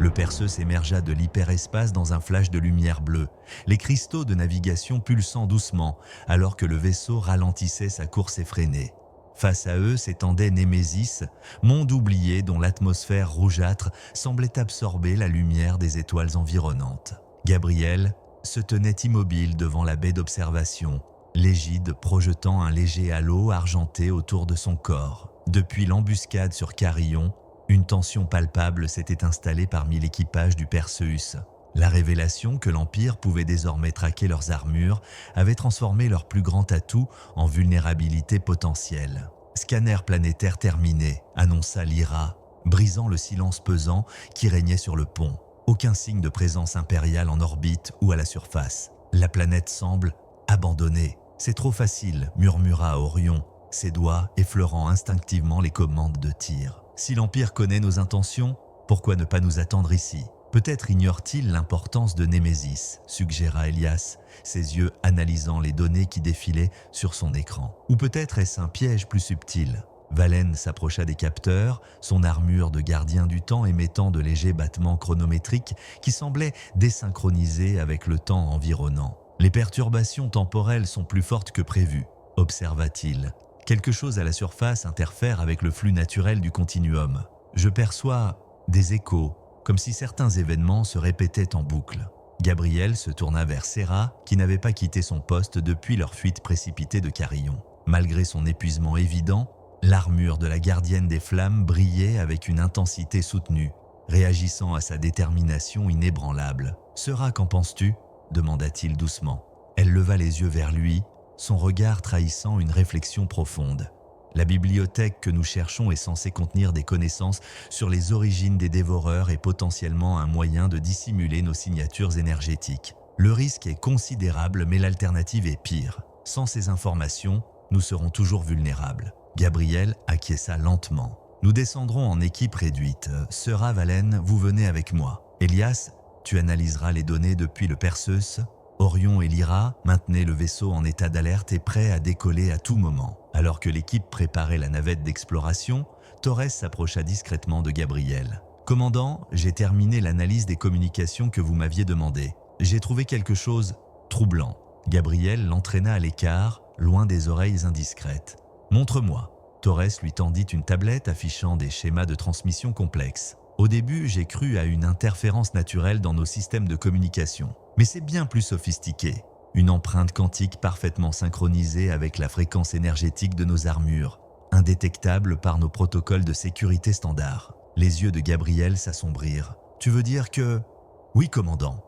Le Perseus émergea de l'hyperespace dans un flash de lumière bleue, les cristaux de navigation pulsant doucement, alors que le vaisseau ralentissait sa course effrénée. Face à eux s'étendait Némésis, monde oublié dont l'atmosphère rougeâtre semblait absorber la lumière des étoiles environnantes. Gabriel se tenait immobile devant la baie d'observation, l'égide projetant un léger halo argenté autour de son corps. Depuis l'embuscade sur Carillon, une tension palpable s'était installée parmi l'équipage du Perseus. La révélation que l'Empire pouvait désormais traquer leurs armures avait transformé leur plus grand atout en vulnérabilité potentielle. « Scanner planétaire terminé », annonça Lyra, brisant le silence pesant qui régnait sur le pont. Aucun signe de présence impériale en orbite ou à la surface. La planète semble abandonnée. « C'est trop facile », murmura Orion, ses doigts effleurant instinctivement les commandes de tir. « Si l'Empire connaît nos intentions, pourquoi ne pas nous attendre ici ? Peut-être ignore-t-il l'importance de Némésis, suggéra Elias, ses yeux analysant les données qui défilaient sur son écran. Ou peut-être est-ce un piège plus subtil ? Valen s'approcha des capteurs, son armure de gardien du temps émettant de légers battements chronométriques qui semblaient désynchronisés avec le temps environnant. « Les perturbations temporelles sont plus fortes que prévu, observa-t-il. Quelque chose à la surface interfère avec le flux naturel du continuum. Je perçois des échos, comme si certains événements se répétaient en boucle. » Gabriel se tourna vers Serra, qui n'avait pas quitté son poste depuis leur fuite précipitée de Carillon. Malgré son épuisement évident, l'armure de la gardienne des flammes brillait avec une intensité soutenue, réagissant à sa détermination inébranlable. « Serra, qu'en penses-tu » demanda-t-il doucement. Elle leva les yeux vers lui, son regard trahissant une réflexion profonde. La bibliothèque que nous cherchons est censée contenir des connaissances sur les origines des dévoreurs et potentiellement un moyen de dissimuler nos signatures énergétiques. Le risque est considérable, mais l'alternative est pire. Sans ces informations, nous serons toujours vulnérables. Gabriel acquiesça lentement. Nous descendrons en équipe réduite. Sera Valen, vous venez avec moi. Elias, tu analyseras les données depuis le Perseus. Orion et Lyra maintenaient le vaisseau en état d'alerte et prêt à décoller à tout moment. Alors que l'équipe préparait la navette d'exploration, Torres s'approcha discrètement de Gabriel. « Commandant, j'ai terminé l'analyse des communications que vous m'aviez demandées. J'ai trouvé quelque chose troublant. » Gabriel l'entraîna à l'écart, loin des oreilles indiscrètes. « Montre-moi. » Torres lui tendit une tablette affichant des schémas de transmission complexes. Au début, j'ai cru à une interférence naturelle dans nos systèmes de communication. Mais c'est bien plus sophistiqué. Une empreinte quantique parfaitement synchronisée avec la fréquence énergétique de nos armures, indétectable par nos protocoles de sécurité standards. Les yeux de Gabriel s'assombrirent. « Tu veux dire que… » ?»« Oui, commandant.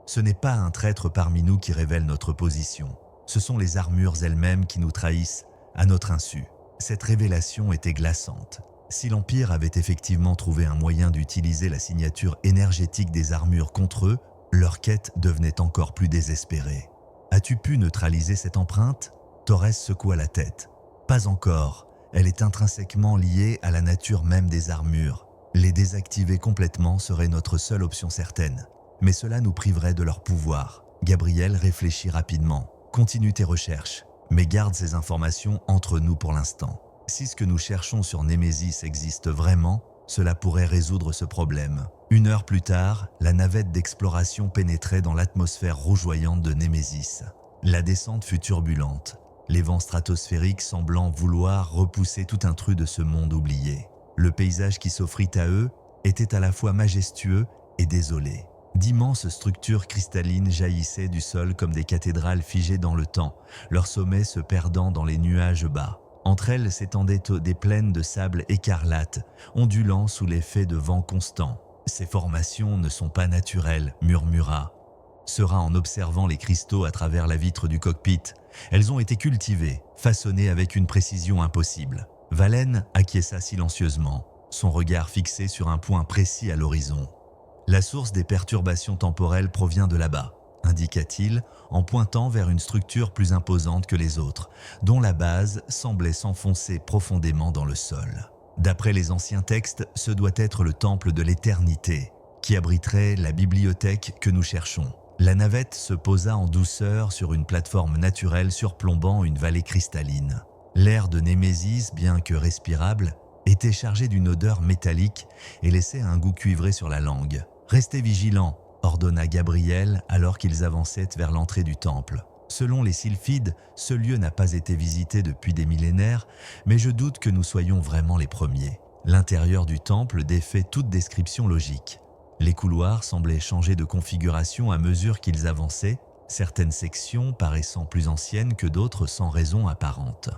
Ce n'est pas un traître parmi nous qui révèle notre position. Ce sont les armures elles-mêmes qui nous trahissent à notre insu. » Cette révélation était glaçante. Si l'Empire avait effectivement trouvé un moyen d'utiliser la signature énergétique des armures contre eux, leur quête devenait encore plus désespérée. « As-tu pu neutraliser cette empreinte ?» Torres secoua la tête. « Pas encore. Elle est intrinsèquement liée à la nature même des armures. Les désactiver complètement serait notre seule option certaine. Mais cela nous priverait de leur pouvoir. » Gabriel réfléchit rapidement. « Continue tes recherches, mais garde ces informations entre nous pour l'instant. Si ce que nous cherchons sur Némésis existe vraiment, cela pourrait résoudre ce problème. » 1 heure plus tard, la navette d'exploration pénétrait dans l'atmosphère rougeoyante de Némésis. La descente fut turbulente, les vents stratosphériques semblant vouloir repousser tout intrus de ce monde oublié. Le paysage qui s'offrit à eux était à la fois majestueux et désolé. D'immenses structures cristallines jaillissaient du sol comme des cathédrales figées dans le temps, leurs sommets se perdant dans les nuages bas. Entre elles s'étendaient des plaines de sable écarlate, ondulant sous l'effet de vents constants. « Ces formations ne sont pas naturelles », murmura Sera en observant les cristaux à travers la vitre du cockpit. Elles ont été cultivées, façonnées avec une précision impossible. Valen acquiesça silencieusement, son regard fixé sur un point précis à l'horizon. « La source des perturbations temporelles provient de là-bas », indiqua-t-il en pointant vers une structure plus imposante que les autres, dont la base semblait s'enfoncer profondément dans le sol. D'après les anciens textes, ce doit être le temple de l'éternité, qui abriterait la bibliothèque que nous cherchons. La navette se posa en douceur sur une plateforme naturelle surplombant une vallée cristalline. L'air de Némésis, bien que respirable, était chargé d'une odeur métallique et laissait un goût cuivré sur la langue. Restez vigilants, ordonna Gabriel alors qu'ils avançaient vers l'entrée du temple. Selon les sylphides, ce lieu n'a pas été visité depuis des millénaires, mais je doute que nous soyons vraiment les premiers. L'intérieur du temple défait toute description logique. Les couloirs semblaient changer de configuration à mesure qu'ils avançaient, certaines sections paraissant plus anciennes que d'autres sans raison apparente.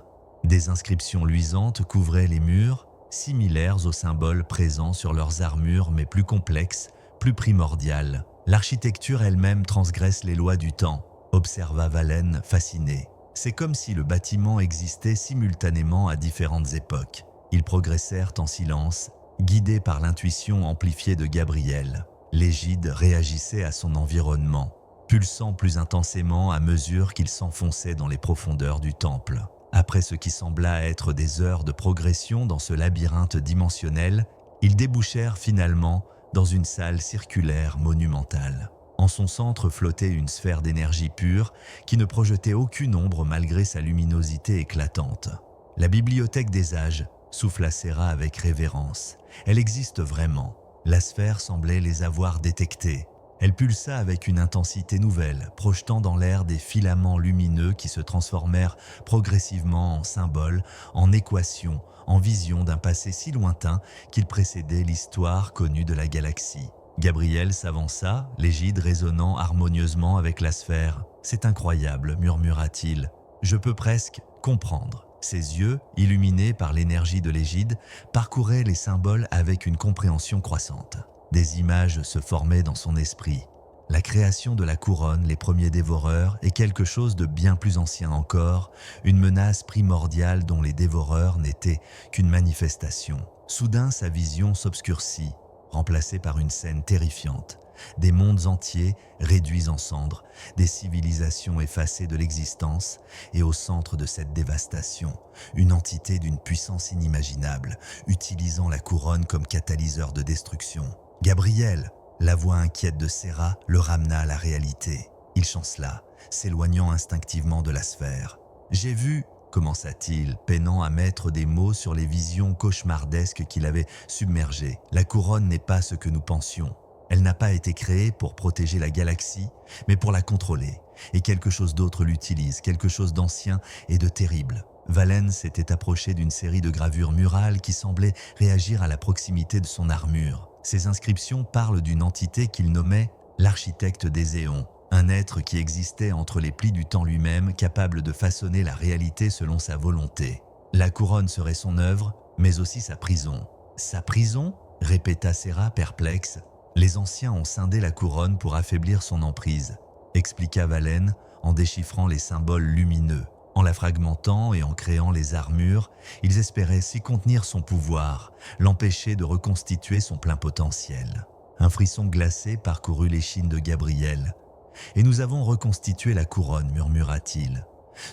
Des inscriptions luisantes couvraient les murs, similaires aux symboles présents sur leurs armures mais plus complexes, plus primordiales. L'architecture elle-même transgresse les lois du temps, observa Valen fasciné. C'est comme si le bâtiment existait simultanément à différentes époques. Ils progressèrent en silence, guidés par l'intuition amplifiée de Gabriel. L'égide réagissait à son environnement, pulsant plus intensément à mesure qu'il s'enfonçait dans les profondeurs du temple. Après ce qui sembla être des heures de progression dans ce labyrinthe dimensionnel, ils débouchèrent finalement dans une salle circulaire monumentale. En son centre flottait une sphère d'énergie pure qui ne projetait aucune ombre malgré sa luminosité éclatante. La bibliothèque des âges, souffla Serra avec révérence. Elle existe vraiment. La sphère semblait les avoir détectés. Elle pulsa avec une intensité nouvelle, projetant dans l'air des filaments lumineux qui se transformèrent progressivement en symboles, en équations, en visions d'un passé si lointain qu'il précédait l'histoire connue de la galaxie. Gabriel s'avança, l'égide résonnant harmonieusement avec la sphère. « C'est incroyable », murmura-t-il. « Je peux presque comprendre. » Ses yeux, illuminés par l'énergie de l'égide, parcouraient les symboles avec une compréhension croissante. Des images se formaient dans son esprit. La création de la couronne, les premiers dévoreurs et quelque chose de bien plus ancien encore, une menace primordiale dont les dévoreurs n'étaient qu'une manifestation. Soudain, sa vision s'obscurcit, remplacée par une scène terrifiante. Des mondes entiers réduits en cendres, des civilisations effacées de l'existence, et au centre de cette dévastation, une entité d'une puissance inimaginable, utilisant la couronne comme catalyseur de destruction. Gabriel, la voix inquiète de Serra, le ramena à la réalité. Il chancela, s'éloignant instinctivement de la sphère. « J'ai vu » commença-t-il, peinant à mettre des mots sur les visions cauchemardesques qui l'avaient submergé. « La couronne n'est pas ce que nous pensions. Elle n'a pas été créée pour protéger la galaxie, mais pour la contrôler. Et quelque chose d'autre l'utilise, quelque chose d'ancien et de terrible. » Valen s'était approché d'une série de gravures murales qui semblaient réagir à la proximité de son armure. Ces inscriptions parlent d'une entité qu'il nommait l'architecte des éons, un être qui existait entre les plis du temps lui-même, capable de façonner la réalité selon sa volonté. La couronne serait son œuvre, mais aussi sa prison. « Sa prison ?» répéta Serra perplexe. « Les anciens ont scindé la couronne pour affaiblir son emprise, » expliqua Valen en déchiffrant les symboles lumineux. En la fragmentant et en créant les armures, ils espéraient s'y contenir son pouvoir, l'empêcher de reconstituer son plein potentiel. Un frisson glacé parcourut l'échine de Gabriel. « Et nous avons reconstitué la couronne, murmura-t-il.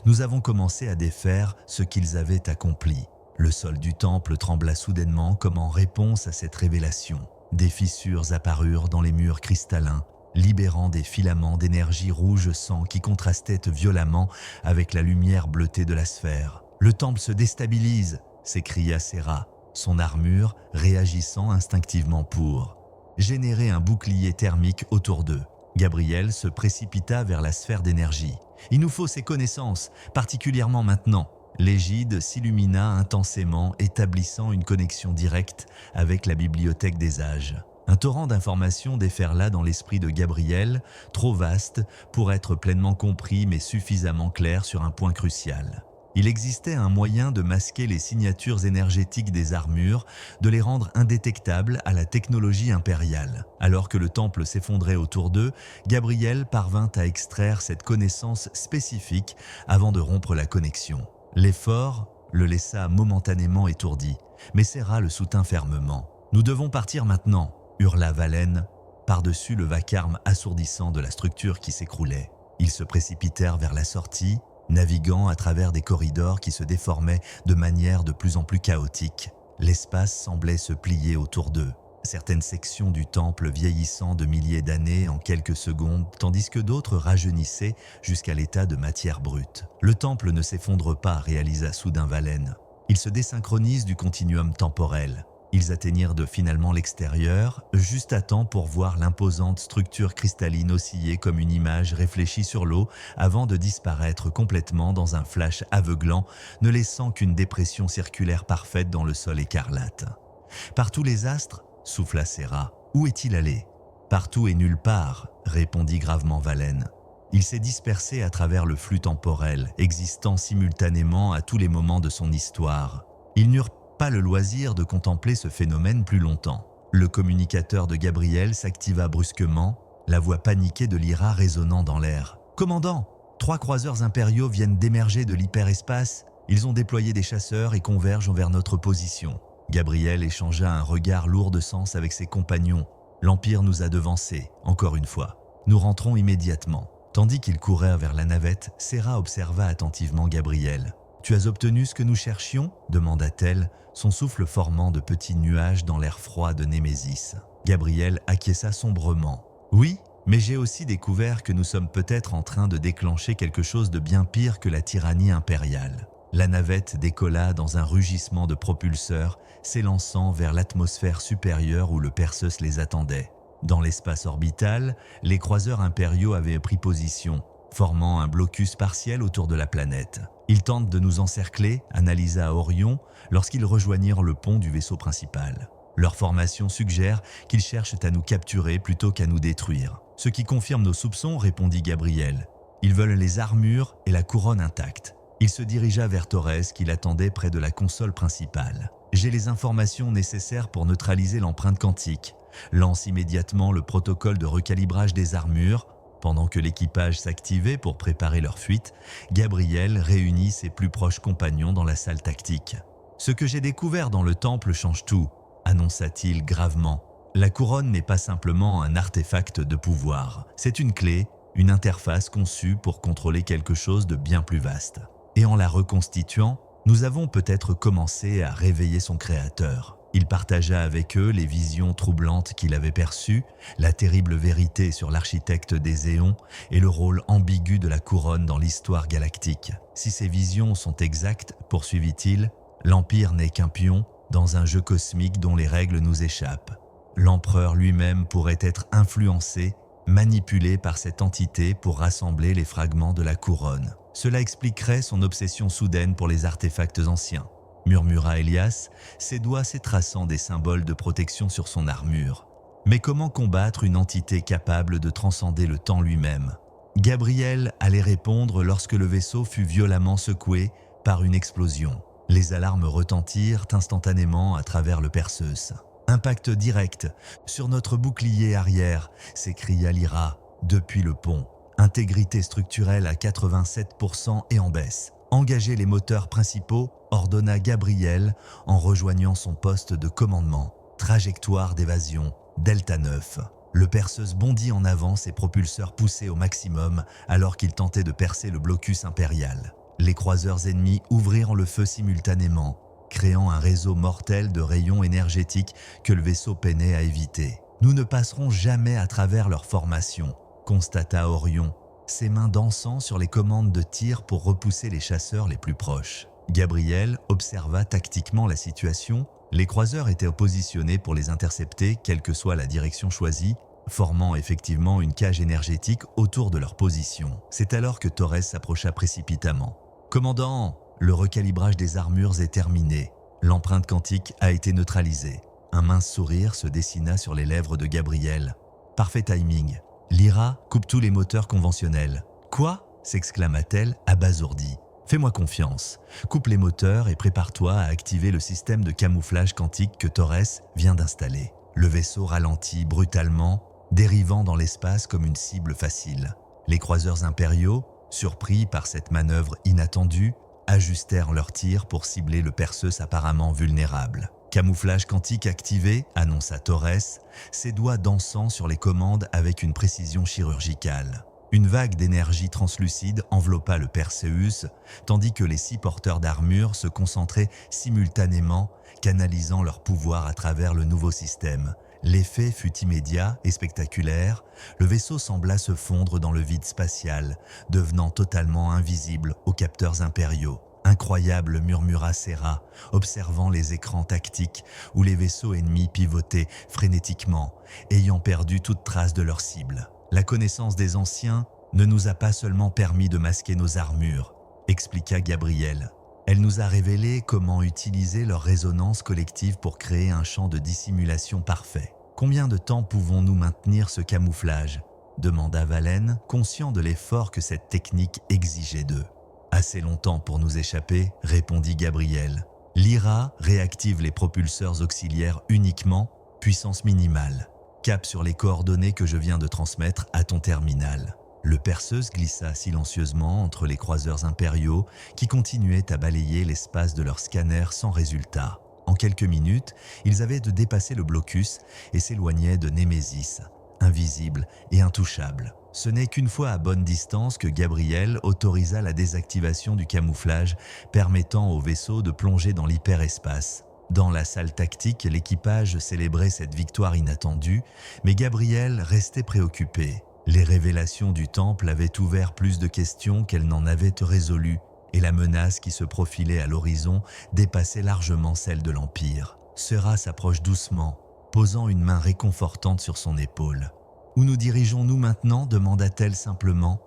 Nous avons commencé à défaire ce qu'ils avaient accompli. » Le sol du temple trembla soudainement comme en réponse à cette révélation. Des fissures apparurent dans les murs cristallins, libérant des filaments d'énergie rouge sang qui contrastaient violemment avec la lumière bleutée de la sphère. « Le temple se déstabilise !» s'écria Serra, son armure réagissant instinctivement pour générer un bouclier thermique autour d'eux. Gabriel se précipita vers la sphère d'énergie. « Il nous faut ces connaissances, particulièrement maintenant !» L'égide s'illumina intensément, établissant une connexion directe avec la bibliothèque des âges. Un torrent d'informations déferla dans l'esprit de Gabriel, trop vaste pour être pleinement compris mais suffisamment clair sur un point crucial. Il existait un moyen de masquer les signatures énergétiques des armures, de les rendre indétectables à la technologie impériale. Alors que le temple s'effondrait autour d'eux, Gabriel parvint à extraire cette connaissance spécifique avant de rompre la connexion. L'effort le laissa momentanément étourdi, mais Serra le soutint fermement. « Nous devons partir maintenant !» hurla Valen par-dessus le vacarme assourdissant de la structure qui s'écroulait. Ils se précipitèrent vers la sortie, naviguant à travers des corridors qui se déformaient de manière de plus en plus chaotique. L'espace semblait se plier autour d'eux, certaines sections du temple vieillissant de milliers d'années en quelques secondes, tandis que d'autres rajeunissaient jusqu'à l'état de matière brute. « Le temple ne s'effondre pas », réalisa soudain Valen. « Il se désynchronise du continuum temporel. » Ils atteignirent finalement l'extérieur, juste à temps pour voir l'imposante structure cristalline osciller comme une image réfléchie sur l'eau avant de disparaître complètement dans un flash aveuglant, ne laissant qu'une dépression circulaire parfaite dans le sol écarlate. « Par tous les astres » souffla Serra. « Où est-il allé ?»« Partout et nulle part » répondit gravement Valen. Il s'est dispersé à travers le flux temporel, existant simultanément à tous les moments de son histoire. Ils n'eurent pas le loisir de contempler ce phénomène plus longtemps. Le communicateur de Gabriel s'activa brusquement, la voix paniquée de Lyra résonnant dans l'air. « Commandant, 3 croiseurs impériaux viennent d'émerger de l'hyperespace. Ils ont déployé des chasseurs et convergent vers notre position. » Gabriel échangea un regard lourd de sens avec ses compagnons. « L'Empire nous a devancés, encore une fois. Nous rentrons immédiatement. » Tandis qu'ils courèrent vers la navette, Serra observa attentivement Gabriel. « Tu as obtenu ce que nous cherchions » demanda-t-elle, son souffle formant de petits nuages dans l'air froid de Némésis. Gabriel acquiesça sombrement. « Oui, mais j'ai aussi découvert que nous sommes peut-être en train de déclencher quelque chose de bien pire que la tyrannie impériale. » La navette décolla dans un rugissement de propulseurs, s'élançant vers l'atmosphère supérieure où le Perseus les attendait. Dans l'espace orbital, les croiseurs impériaux avaient pris position, formant un blocus partiel autour de la planète. Ils tentent de nous encercler, analysa Orion, lorsqu'ils rejoignirent le pont du vaisseau principal. Leur formation suggère qu'ils cherchent à nous capturer plutôt qu'à nous détruire. Ce qui confirme nos soupçons, répondit Gabriel. Ils veulent les armures et la couronne intacte. Il se dirigea vers Torres qui l'attendait près de la console principale. J'ai les informations nécessaires pour neutraliser l'empreinte quantique. Lance immédiatement le protocole de recalibrage des armures. Pendant que l'équipage s'activait pour préparer leur fuite, Gabriel réunit ses plus proches compagnons dans la salle tactique. « Ce que j'ai découvert dans le temple change tout », annonça-t-il gravement. « La couronne n'est pas simplement un artefact de pouvoir. C'est une clé, une interface conçue pour contrôler quelque chose de bien plus vaste. Et en la reconstituant, nous avons peut-être commencé à réveiller son créateur. » Il partagea avec eux les visions troublantes qu'il avait perçues, la terrible vérité sur l'architecte des éons et le rôle ambigu de la couronne dans l'histoire galactique. Si ces visions sont exactes, poursuivit-il, l'Empire n'est qu'un pion dans un jeu cosmique dont les règles nous échappent. L'empereur lui-même pourrait être influencé, manipulé par cette entité pour rassembler les fragments de la couronne. Cela expliquerait son obsession soudaine pour les artefacts anciens, murmura Elias, ses doigts s'étraçant des symboles de protection sur son armure. Mais comment combattre une entité capable de transcender le temps lui-même? Gabriel allait répondre lorsque le vaisseau fut violemment secoué par une explosion. Les alarmes retentirent instantanément à travers le Perseus. « Impact direct sur notre bouclier arrière » s'écria Lyra depuis le pont. Intégrité structurelle à 87% et en baisse. Engagez les moteurs principaux, ordonna Gabriel en rejoignant son poste de commandement. Trajectoire d'évasion, Delta 9. Le Perseus bondit en avant, ses propulseurs poussés au maximum alors qu'il tentait de percer le blocus impérial. Les croiseurs ennemis ouvrirent le feu simultanément, créant un réseau mortel de rayons énergétiques que le vaisseau peinait à éviter. « Nous ne passerons jamais à travers leur formation », constata Orion, ses mains dansant sur les commandes de tir pour repousser les chasseurs les plus proches. Gabriel observa tactiquement la situation. Les croiseurs étaient positionnés pour les intercepter, quelle que soit la direction choisie, formant effectivement une cage énergétique autour de leur position. C'est alors que Torres s'approcha précipitamment. « Commandant, le recalibrage des armures est terminé. L'empreinte quantique a été neutralisée. » Un mince sourire se dessina sur les lèvres de Gabriel. « Parfait timing. Lyra coupe tous les moteurs conventionnels. »« Quoi ?» s'exclama-t-elle, abasourdie. « Fais-moi confiance. Coupe les moteurs et prépare-toi à activer le système de camouflage quantique que Torres vient d'installer. » Le vaisseau ralentit brutalement, dérivant dans l'espace comme une cible facile. Les croiseurs impériaux, surpris par cette manœuvre inattendue, ajustèrent leurs tirs pour cibler le Perseus apparemment vulnérable. « Camouflage quantique activé », annonça Torres, ses doigts dansant sur les commandes avec une précision chirurgicale. Une vague d'énergie translucide enveloppa le Perseus, tandis que les 6 porteurs d'armure se concentraient simultanément, canalisant leur pouvoir à travers le nouveau système. L'effet fut immédiat et spectaculaire. Le vaisseau sembla se fondre dans le vide spatial, devenant totalement invisible aux capteurs impériaux. Incroyable, murmura Serra, observant les écrans tactiques où les vaisseaux ennemis pivotaient frénétiquement, ayant perdu toute trace de leur cible. La connaissance des anciens ne nous a pas seulement permis de masquer nos armures, expliqua Gabriel. Elle nous a révélé comment utiliser leur résonance collective pour créer un champ de dissimulation parfait. Combien de temps pouvons-nous maintenir ce camouflage ? Demanda Valen, conscient de l'effort que cette technique exigeait d'eux. Assez longtemps pour nous échapper, répondit Gabriel. Lyra réactive les propulseurs auxiliaires uniquement, puissance minimale. Cap sur les coordonnées que je viens de transmettre à ton terminal. Le Perseus glissa silencieusement entre les croiseurs impériaux qui continuaient à balayer l'espace de leur scanner sans résultat. En quelques minutes, ils avaient de dépasser le blocus et s'éloignaient de Némésis, invisible et intouchable. Ce n'est qu'une fois à bonne distance que Gabriel autorisa la désactivation du camouflage permettant au vaisseau de plonger dans l'hyperespace. Dans la salle tactique, l'équipage célébrait cette victoire inattendue, mais Gabriel restait préoccupé. Les révélations du temple avaient ouvert plus de questions qu'elles n'en avaient résolues, et la menace qui se profilait à l'horizon dépassait largement celle de l'Empire. Serra s'approche doucement, posant une main réconfortante sur son épaule. « Où nous dirigeons-nous maintenant » demanda-t-elle simplement.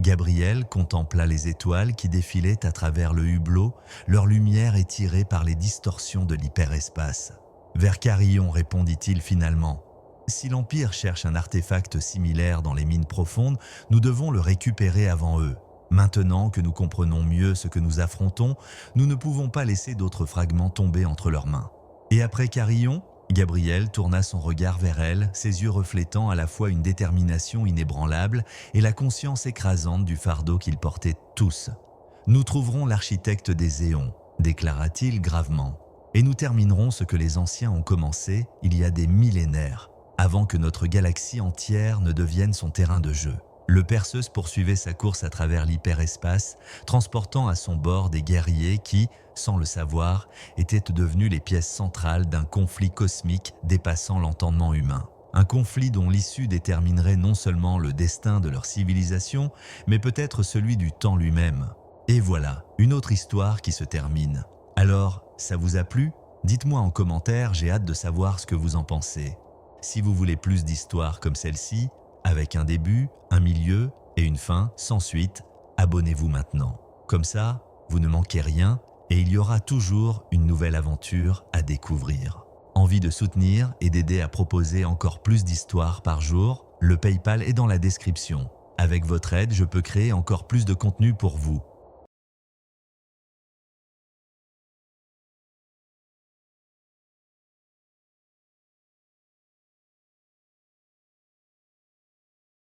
Gabriel contempla les étoiles qui défilaient à travers le hublot, leur lumière étirée par les distorsions de l'hyperespace. « Vers Carillon » répondit-il finalement. « Si l'Empire cherche un artefact similaire dans les mines profondes, nous devons le récupérer avant eux. Maintenant que nous comprenons mieux ce que nous affrontons, nous ne pouvons pas laisser d'autres fragments tomber entre leurs mains. » Et après Carillon ? Gabriel tourna son regard vers elle, ses yeux reflétant à la fois une détermination inébranlable et la conscience écrasante du fardeau qu'ils portaient tous. « Nous trouverons l'architecte des éons », déclara-t-il gravement, « et nous terminerons ce que les anciens ont commencé il y a des millénaires, avant que notre galaxie entière ne devienne son terrain de jeu. » Le Perseus poursuivait sa course à travers l'hyperespace, transportant à son bord des guerriers qui, sans le savoir, étaient devenus les pièces centrales d'un conflit cosmique dépassant l'entendement humain. Un conflit dont l'issue déterminerait non seulement le destin de leur civilisation, mais peut-être celui du temps lui-même. Et voilà, une autre histoire qui se termine. Alors, ça vous a plu ? Dites-moi en commentaire, j'ai hâte de savoir ce que vous en pensez. Si vous voulez plus d'histoires comme celle-ci, avec un début, un milieu et une fin sans suite, abonnez-vous maintenant. Comme ça, vous ne manquez rien et il y aura toujours une nouvelle aventure à découvrir. Envie de soutenir et d'aider à proposer encore plus d'histoires par jour ? Le PayPal est dans la description. Avec votre aide, je peux créer encore plus de contenu pour vous.